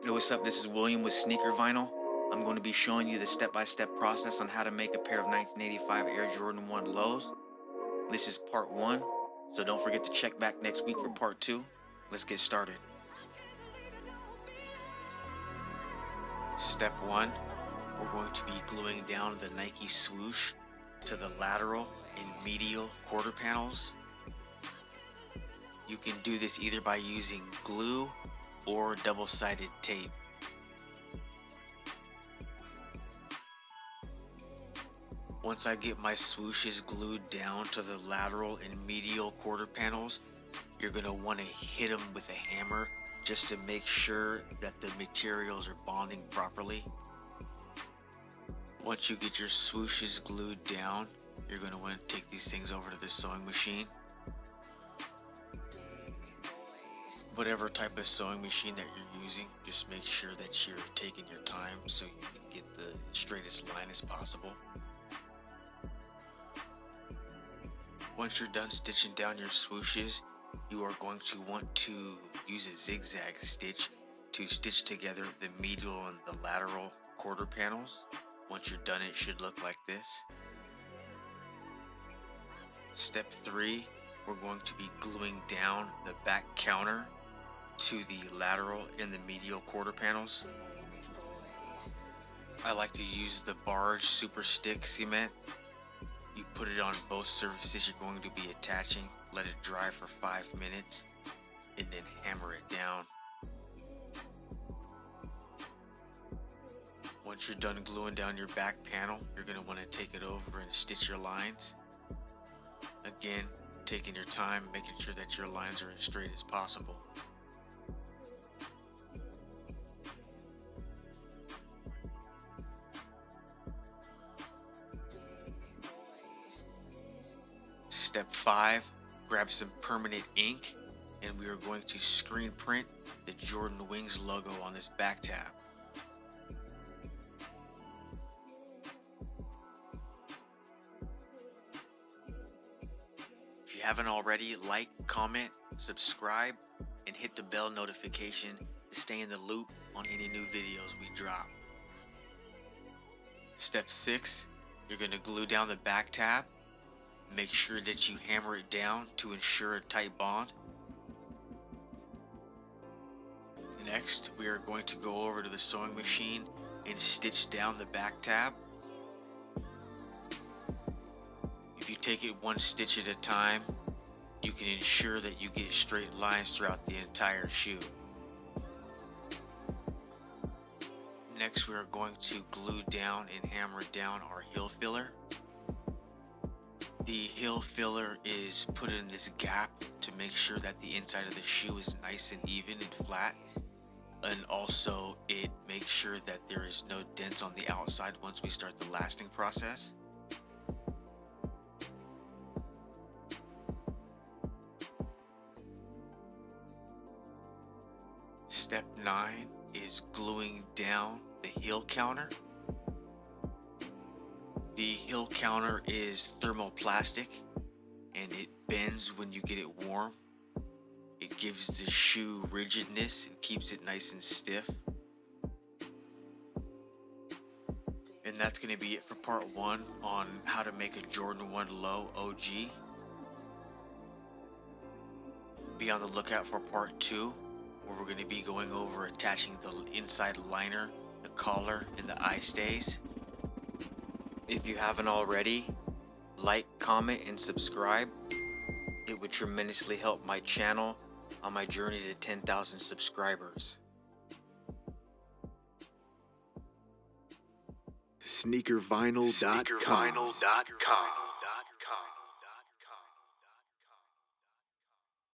Hey, what's up? This is William with SneakerVinyl. I'm going to be showing you the step-by-step process on how to make a pair of 1985 Air Jordan 1 lows. This is part 1, so don't forget to check back next week for part 2. Let's get started. Step 1, we're going to be gluing down the Nike Swoosh to the lateral and medial quarter panels. You can do this either by using glue or double-sided tape. Once I get my swooshes glued down to the lateral and medial quarter panels, you're going to want to hit them with a hammer just to make sure that the materials are bonding properly. Once you get your swooshes glued down, you're going to want to take these things over to the sewing machine. Whatever type of sewing machine that you're using, just make sure that you're taking your time so you can get the straightest line as possible. Once you're done stitching down your swooshes, you are going to want to use a zigzag stitch to stitch together the medial and the lateral quarter panels. Once you're done, it should look like this. Step 3, we're going to be gluing down the back counter to the lateral and the medial quarter panels. I like to use the Barge Super Stick cement. You put it on both surfaces you're going to be attaching, let it dry for 5 minutes, and then hammer it down. Once you're done gluing down your back panel, you're going to want to take it over and stitch your lines. Again, taking your time, making sure that your lines are as straight as possible. Step 5, grab some permanent ink, and we are going to screen print the Jordan Wings logo on this back tab. If you haven't already, like, comment, subscribe, and hit the bell notification to stay in the loop on any new videos we drop. Step 6, you're going to glue down the back tab. Make sure that you hammer it down to ensure a tight bond. Next, we are going to go over to the sewing machine and stitch down the back tab. If you take it one stitch at a time, you can ensure that you get straight lines throughout the entire shoe. Next, we are going to glue down and hammer down our heel filler. The heel filler is put in this gap to make sure that the inside of the shoe is nice and even and flat, and also it makes sure that there is no dents on the outside once we start the lasting process. Step 9 is gluing down the heel counter. The heel counter is thermoplastic and it bends when you get it warm. It gives the shoe rigidness and keeps it nice and stiff. And that's going to be it for part 1 on how to make a Jordan 1 low OG. Be on the lookout for part 2, where we're going to be going over attaching the inside liner, the collar, and the eye stays. If you haven't already, like, comment, and subscribe. It would tremendously help my channel on my journey to 10,000 subscribers. SneakerVinyl.com